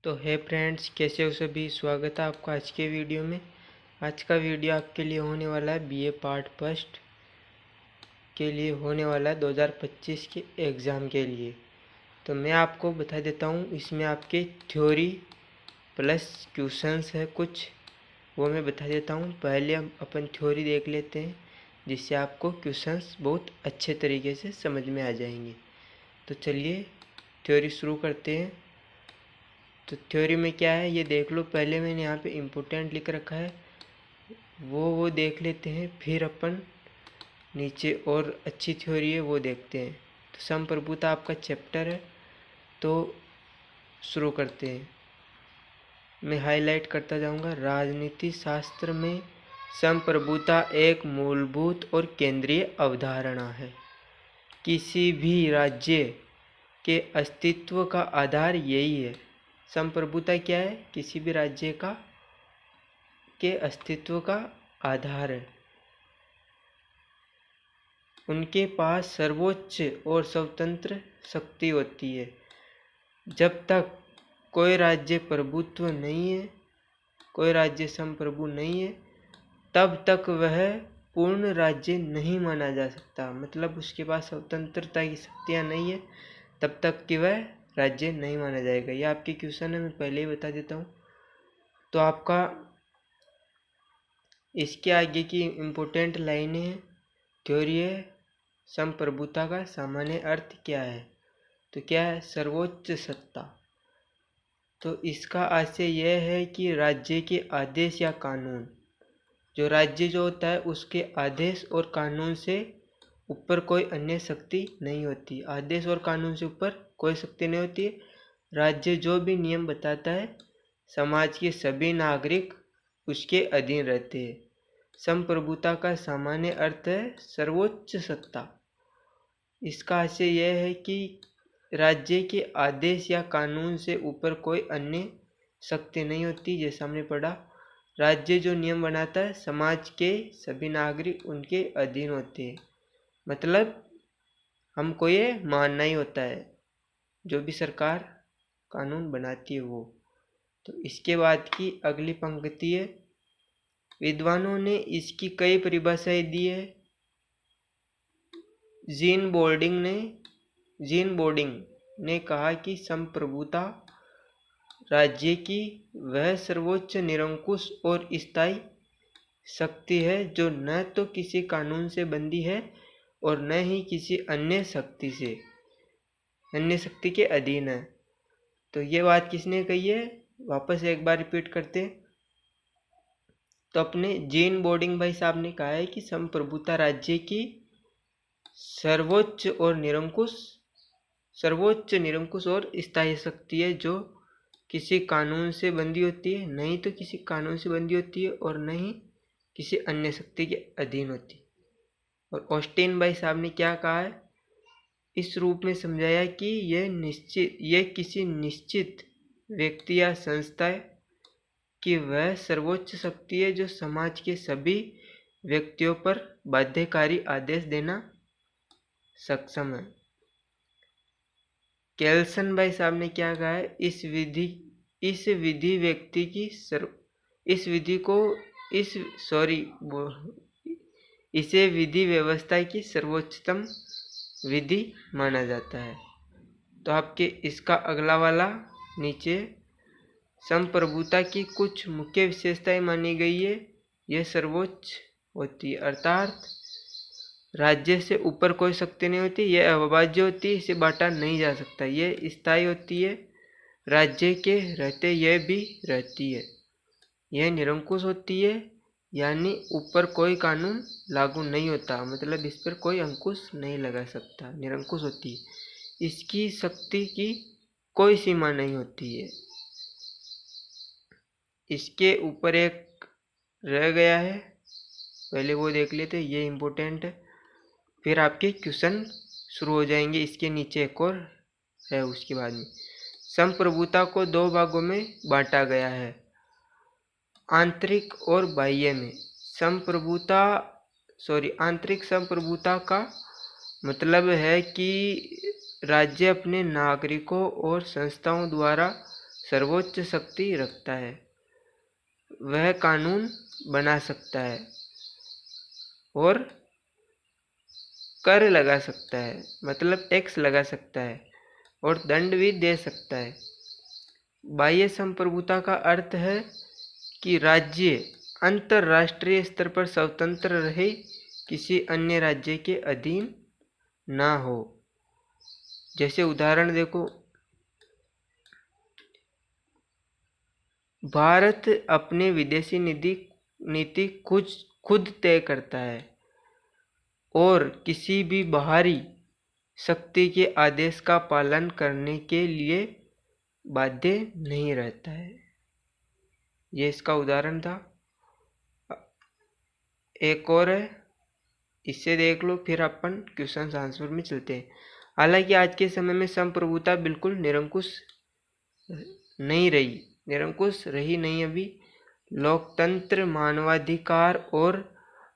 तो है फ्रेंड्स, कैसे हो सभी। स्वागत है आपका आज के वीडियो में। आज का वीडियो आपके लिए होने वाला है बीए पार्ट फर्स्ट के लिए होने वाला है 2025 के एग्ज़ाम के लिए। तो मैं आपको बता देता हूँ, इसमें आपके थ्योरी प्लस क्वेश्चंस है कुछ, वो मैं बता देता हूँ। पहले हम अपन थ्योरी देख लेते हैं, जिससे आपको क्वेश्चंस बहुत अच्छे तरीके से समझ में आ जाएंगे। तो चलिए थ्योरी शुरू करते हैं। तो थ्योरी में क्या है ये देख लो। पहले मैंने यहाँ पे इम्पोर्टेंट लिख रखा है, वो देख लेते हैं, फिर अपन नीचे और अच्छी थ्योरी है वो देखते हैं। तो संप्रभुता आपका चैप्टर है, तो शुरू करते हैं। मैं हाईलाइट करता जाऊँगा। राजनीति शास्त्र में संप्रभुता एक मूलभूत और केंद्रीय अवधारणा है। किसी भी राज्य के अस्तित्व का आधार यही है। संप्रभुता क्या है? किसी भी राज्य के अस्तित्व का आधार है। उनके पास सर्वोच्च और स्वतंत्र शक्ति होती है। जब तक कोई राज्य प्रभुत्व नहीं है, कोई राज्य संप्रभु नहीं है, तब तक वह पूर्ण राज्य नहीं माना जा सकता। मतलब उसके पास स्वतंत्रता की शक्तियाँ नहीं है, तब तक कि वह राज्य नहीं माना जाएगा। ये आपके क्वेश्चन है, मैं पहले ही बता देता हूँ। तो आपका इसके आगे की इम्पोर्टेंट लाइनें हैं। थ्योरी है संप्रभुता का सामान्य अर्थ क्या है? तो क्या है? सर्वोच्च सत्ता। तो इसका आशय यह है कि राज्य के आदेश या कानून, जो राज्य जो होता है उसके आदेश और कानून से ऊपर कोई अन्य शक्ति नहीं होती। आदेश और कानून से ऊपर कोई शक्ति नहीं होती। राज्य जो भी नियम बताता है, समाज के सभी नागरिक उसके अधीन रहते हैं। संप्रभुता का सामान्य अर्थ है सर्वोच्च सत्ता। इसका आशय यह है कि राज्य के आदेश या कानून से ऊपर कोई अन्य शक्ति नहीं होती। जैसा हमने पढ़ा, राज्य जो नियम बनाता है, समाज के सभी नागरिक उनके अधीन होते हैं। मतलब हमको ये मानना ही होता है, जो भी सरकार कानून बनाती है वो। तो इसके बाद की अगली पंक्ति है, विद्वानों ने इसकी कई परिभाषाएं दी है। जीन बोर्डिंग ने कहा कि संप्रभुता राज्य की वह सर्वोच्च, निरंकुश और स्थायी शक्ति है जो न तो किसी कानून से बंधी है और न ही किसी अन्य शक्ति के अधीन है। तो ये बात किसने कही है? वापस एक बार रिपीट करते। तो अपने जीन बोर्डिंग भाई साहब ने कहा है कि संप्रभुता राज्य की सर्वोच्च निरंकुश और स्थायी शक्ति है, जो किसी कानून से बंधी होती है, नहीं तो किसी कानून से बंधी होती है और नहीं किसी अन्य शक्ति के अधीन होती है। और ऑस्टिन भाई साहब ने क्या कहा है? इस रूप में समझाया कि यह किसी निश्चित व्यक्ति या संस्था की वह सर्वोच्च शक्ति है जो समाज के सभी व्यक्तियों पर बाध्यकारी आदेश देना सक्षम है। केल्सन भाई साहब ने क्या कहा है? इसे विधि व्यवस्था की सर्वोच्चतम विधि माना जाता है। तो आपके इसका अगला वाला नीचे, संप्रभुता की कुछ मुख्य विशेषताएं मानी गई है। यह सर्वोच्च होती है, अर्थात राज्य से ऊपर कोई शक्ति नहीं होती। यह अविभाज्य होती है, इसे बांटा नहीं जा सकता। यह स्थायी होती है, राज्य के रहते यह भी रहती है। यह निरंकुश होती है, यानी ऊपर कोई कानून लागू नहीं होता, मतलब इस पर कोई अंकुश नहीं लगा सकता। निरंकुश होती है, इसकी शक्ति की कोई सीमा नहीं होती है। इसके ऊपर एक रह गया है, पहले वो देख लेते, ये इम्पोर्टेंट है। फिर आपके क्वेश्चन शुरू हो जाएंगे। इसके नीचे एक और है उसके बाद में। संप्रभुता को दो भागों में बांटा गया है, आंतरिक और बाह्य में। आंतरिक संप्रभुता का मतलब है कि राज्य अपने नागरिकों और संस्थाओं द्वारा सर्वोच्च शक्ति रखता है। वह कानून बना सकता है और कर लगा सकता है, मतलब टैक्स लगा सकता है और दंड भी दे सकता है। बाह्य संप्रभुता का अर्थ है कि राज्य अंतर्राष्ट्रीय स्तर पर स्वतंत्र रहे, किसी अन्य राज्य के अधीन ना हो। जैसे उदाहरण देखो, भारत अपने विदेशी नीति खुद तय करता है और किसी भी बाहरी शक्ति के आदेश का पालन करने के लिए बाध्य नहीं रहता है। ये इसका उदाहरण था। एक और है, इससे देख लो, फिर अपन क्वेश्चन आंसर में चलते हैं। हालांकि आज के समय में संप्रभुता बिल्कुल निरंकुश रही नहीं। अभी लोकतंत्र, मानवाधिकार और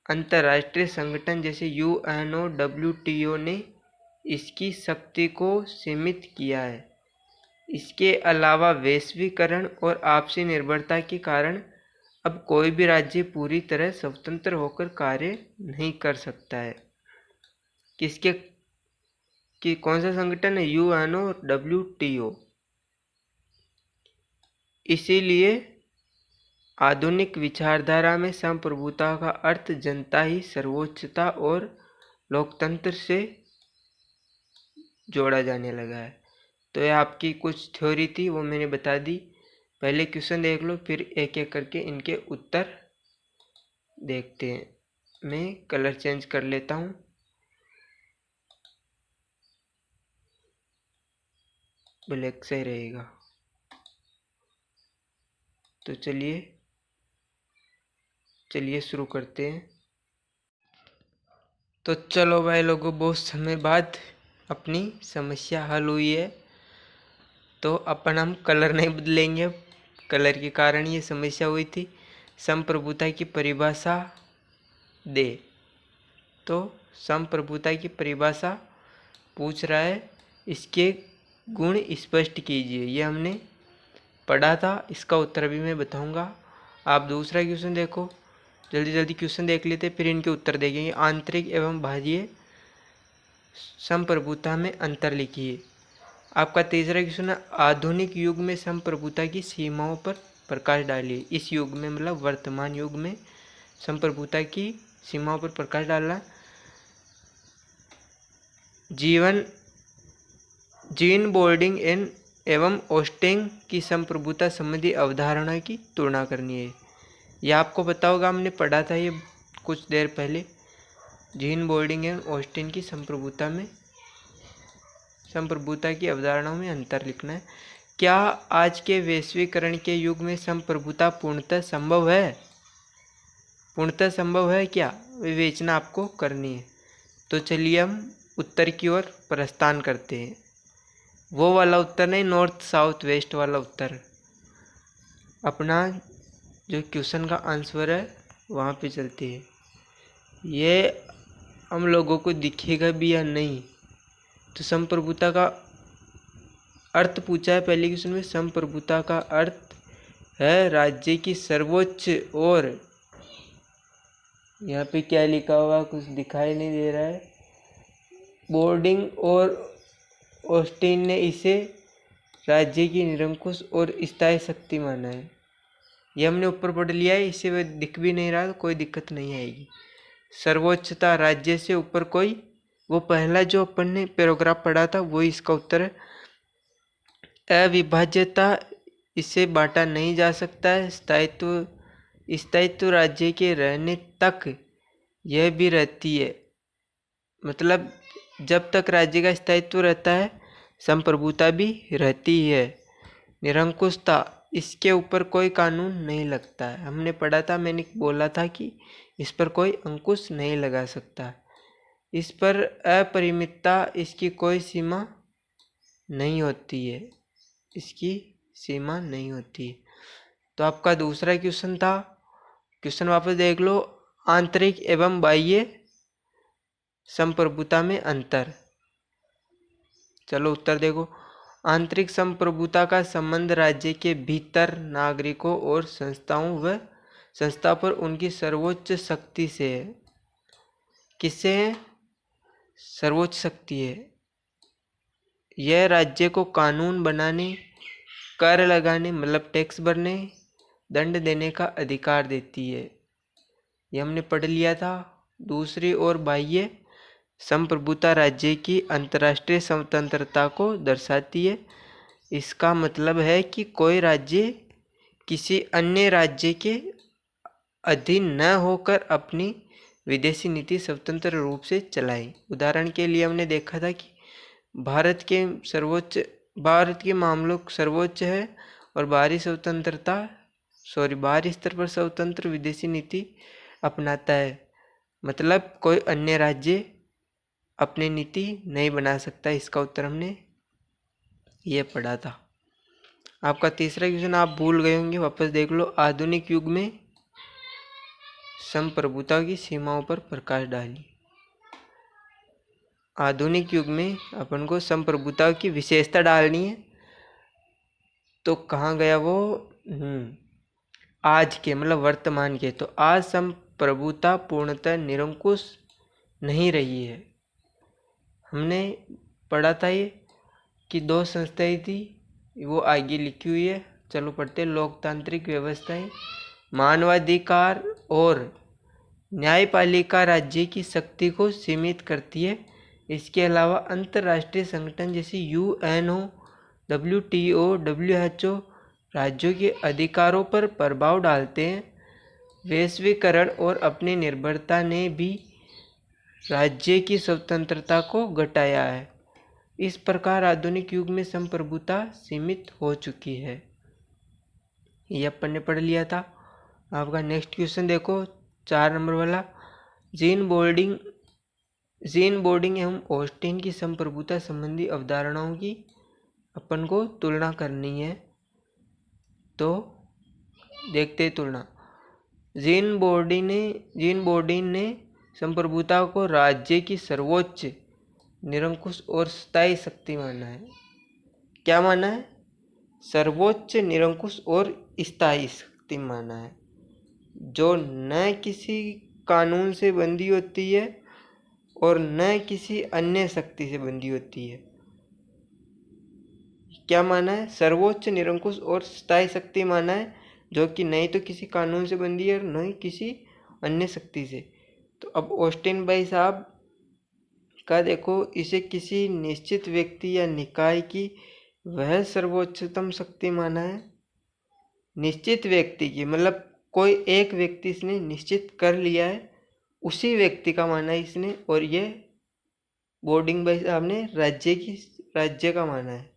अंतर्राष्ट्रीय संगठन जैसे यूएनओ, डब्ल्यूटीओ ने इसकी शक्ति को सीमित किया है। इसके अलावा वैश्वीकरण और आपसी निर्भरता के कारण अब कोई भी राज्य पूरी तरह स्वतंत्र होकर कार्य नहीं कर सकता है। कौन सा संगठन है? UNO, WTO. इसीलिए आधुनिक विचारधारा में संप्रभुता का अर्थ जनता ही सर्वोच्चता और लोकतंत्र से जोड़ा जाने लगा है। तो ये आपकी कुछ थ्योरी थी, वो मैंने बता दी। पहले क्वेश्चन देख लो, फिर एक एक करके इनके उत्तर देखते हैं। मैं कलर चेंज कर लेता हूँ। ब्लैक से रहेगा। तो चलिए शुरू करते हैं। तो चलो भाई लोगों, बहुत समय बाद अपनी समस्या हल हुई है। तो अपन हम कलर नहीं बदलेंगे, कलर के कारण ये समस्या हुई थी। संप्रभुता की परिभाषा दे। तो संप्रभुता की परिभाषा पूछ रहा है, इसके गुण स्पष्ट कीजिए। ये हमने पढ़ा था, इसका उत्तर भी मैं बताऊंगा। आप दूसरा क्वेश्चन देखो, जल्दी जल्दी क्वेश्चन देख लेते, फिर इनके उत्तर देखेंगे। आंतरिक एवं बाह्य संप्रभुता में अंतर लिखिए। आपका तीसरा क्वेश्चन है, आधुनिक युग में संप्रभुता की सीमाओं पर प्रकाश डालिए। इस युग में मतलब वर्तमान युग में संप्रभुता की सीमाओं पर प्रकाश डालना। जीन बोर्डिंग एवं ओस्टिन की संप्रभुता संबंधी अवधारणा की तुलना करनी है। यह आपको पता होगा, हमने पढ़ा था ये कुछ देर पहले। जीन बोर्डिंग एवं ओस्टिन की संप्रभुता की अवधारणाओं में अंतर लिखना है। क्या आज के वैश्वीकरण के युग में संप्रभुता पूर्णतः संभव है? क्या विवेचना आपको करनी है। तो चलिए हम उत्तर की ओर प्रस्थान करते हैं। वो वाला उत्तर नहीं, नॉर्थ साउथ वेस्ट वाला उत्तर। अपना जो क्वेश्चन का आंसर है वहाँ पे चलते हैं। ये हम लोगों को दिखेगा भी या नहीं। तो संप्रभुता का अर्थ पूछा है पहले क्वेश्चन में। संप्रभुता का अर्थ है राज्य की सर्वोच्च, और यहाँ पे क्या लिखा हुआ कुछ दिखाई नहीं दे रहा है। बोर्डिंग और ओस्टिन ने इसे राज्य की निरंकुश और स्थायी शक्ति माना है। ये हमने ऊपर पढ़ लिया है, इसे वह दिख भी नहीं रहा तो कोई दिक्कत नहीं आएगी। सर्वोच्चता, राज्य से ऊपर कोई, वो पहला जो अपन ने पैराग्राफ पढ़ा था वही इसका उत्तर है। अविभाज्यता, इसे बांटा नहीं जा सकता है। स्थायित्व राज्य के रहने तक यह भी रहती है, मतलब जब तक राज्य का स्थायित्व रहता है संप्रभुता भी रहती है। निरंकुशता, इसके ऊपर कोई कानून नहीं लगता है। हमने पढ़ा था, मैंने बोला था कि इस पर कोई अंकुश नहीं लगा सकता। इस पर अपरिमितता, इसकी कोई सीमा नहीं होती है। तो आपका दूसरा क्वेश्चन था, क्वेश्चन वापस देख लो। आंतरिक एवं बाह्य संप्रभुता में अंतर। चलो उत्तर देखो। आंतरिक संप्रभुता का संबंध राज्य के भीतर नागरिकों और संस्थाओं व संस्था पर उनकी सर्वोच्च शक्ति से है। किससे है? सर्वोच्च शक्ति है। यह राज्य को कानून बनाने, कर लगाने मतलब टैक्स भरने, दंड देने का अधिकार देती है। ये हमने पढ़ लिया था। दूसरी ओर बाह्य संप्रभुता राज्य की अंतर्राष्ट्रीय स्वतंत्रता को दर्शाती है। इसका मतलब है कि कोई राज्य किसी अन्य राज्य के अधीन न होकर अपनी विदेशी नीति स्वतंत्र रूप से चलाए। उदाहरण के लिए हमने देखा था कि भारत के मामलों सर्वोच्च है और बाहरी स्तर पर स्वतंत्र विदेशी नीति अपनाता है। मतलब कोई अन्य राज्य अपनी नीति नहीं बना सकता। इसका उत्तर हमने ये पढ़ा था। आपका तीसरा क्वेश्चन आप भूल गए होंगे, वापस देख लो। आधुनिक युग में संप्रभुता की सीमाओं पर प्रकाश डालिए। आधुनिक युग में अपन को संप्रभुता की विशेषता डालनी है, तो कहाँ गया वो? आज के मतलब वर्तमान के। तो आज संप्रभुता पूर्णतः निरंकुश नहीं रही है। हमने पढ़ा था ये कि दो संस्थाएं थी, वो आगे लिखी हुई है। चलो पढ़ते। लोकतांत्रिक व्यवस्थाएं मानवाधिकार और न्यायपालिका राज्य की शक्ति को सीमित करती है। इसके अलावा अंतर्राष्ट्रीय संगठन जैसे यूएनओ, WTO, WHO राज्यों के अधिकारों पर प्रभाव डालते हैं। वैश्वीकरण और अपनी निर्भरता ने भी राज्य की स्वतंत्रता को घटाया है। इस प्रकार आधुनिक युग में संप्रभुता सीमित हो चुकी है। ये अपन ने पढ़ लिया था। आपका नेक्स्ट क्वेश्चन देखो, 4 नंबर वाला। जीन बोर्डिंग एवं ऑस्टिन की संप्रभुता संबंधी अवधारणाओं की अपन को तुलना करनी है। तो देखते तुलना। जीन बोर्डिंग ने संप्रभुता को राज्य की सर्वोच्च, निरंकुश और स्थायी शक्ति माना है। क्या माना है? सर्वोच्च, निरंकुश और स्थायी शक्ति माना है, जो न किसी कानून से बंधी होती है और न किसी अन्य शक्ति से बंधी होती है। क्या माना है? सर्वोच्च, निरंकुश और स्थायी शक्ति माना है, जो कि नहीं तो किसी कानून से बंधी है और न ही किसी अन्य शक्ति से। तो अब ऑस्टिन भाई साहब का देखो, इसे किसी निश्चित व्यक्ति या निकाय की वह सर्वोच्चतम शक्ति माना है। निश्चित व्यक्ति की मतलब कोई एक व्यक्ति इसने निश्चित कर लिया है, उसी व्यक्ति का माना है इसने। और ये बोर्डिंग भाई साहब ने राज्य का माना है।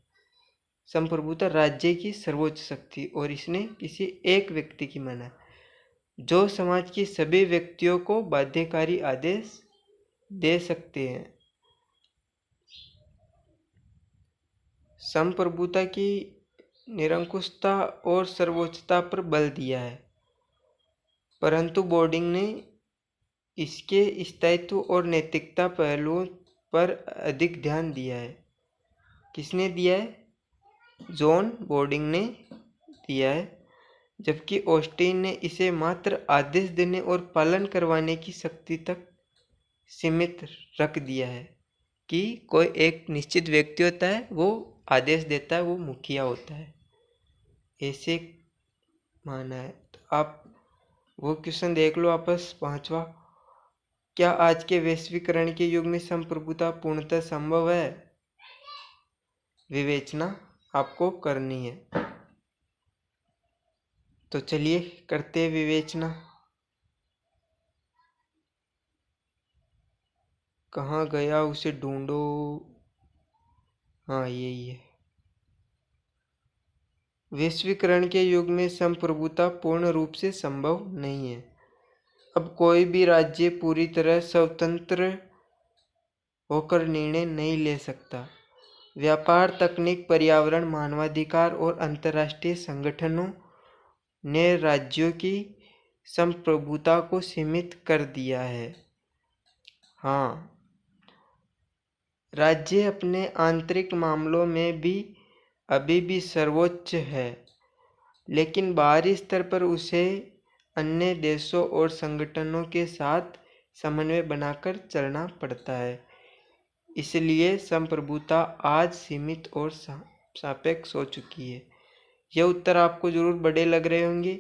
संप्रभुता राज्य की सर्वोच्च शक्ति, और इसने किसी एक व्यक्ति की माना है, जो समाज की सभी व्यक्तियों को बाध्यकारी आदेश दे सकते हैं। संप्रभुता की निरंकुशता और सर्वोच्चता पर बल दिया है, परंतु बोर्डिंग ने इसके स्थायित्व और नैतिकता पहलुओं पर अधिक ध्यान दिया है। किसने दिया है? जॉन बोर्डिंग ने दिया है। जबकि ऑस्टिन ने इसे मात्र आदेश देने और पालन करवाने की शक्ति तक सीमित रख दिया है, कि कोई एक निश्चित व्यक्ति होता है, वो आदेश देता है, वो मुखिया होता है, ऐसे माना है। तो आप वो क्वेश्चन देख लो आपस। 5वां, क्या आज के वैश्वीकरण के युग में संप्रभुता पूर्णतः संभव है? विवेचना आपको करनी है। तो चलिए करते हैं विवेचना। कहाँ गया, उसे ढूंढो। हाँ यही है। वैश्वीकरण के युग में संप्रभुता पूर्ण रूप से संभव नहीं है। अब कोई भी राज्य पूरी तरह स्वतंत्र होकर निर्णय नहीं ले सकता। व्यापार, तकनीक, पर्यावरण, मानवाधिकार और अंतर्राष्ट्रीय संगठनों ने राज्यों की संप्रभुता को सीमित कर दिया है। हाँ, राज्य अपने आंतरिक मामलों में भी अभी भी सर्वोच्च है, लेकिन बाहरी स्तर पर उसे अन्य देशों और संगठनों के साथ समन्वय बनाकर चलना पड़ता है। इसलिए संप्रभुता आज सीमित और सापेक्ष हो चुकी है। यह उत्तर आपको जरूर बड़े लग रहे होंगे,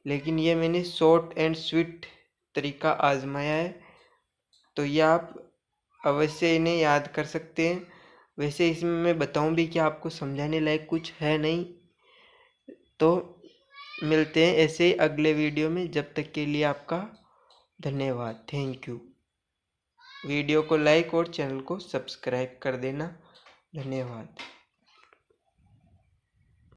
लेकिन ये मैंने शॉर्ट एंड स्वीट तरीका आजमाया है, तो ये आप अवश्य इन्हें याद कर सकते हैं। वैसे इसमें मैं बताऊं भी कि आपको समझाने लायक कुछ है नहीं। तो मिलते हैं ऐसे ही अगले वीडियो में। जब तक के लिए आपका धन्यवाद, थैंक यू। वीडियो को लाइक और चैनल को सब्सक्राइब कर देना। धन्यवाद।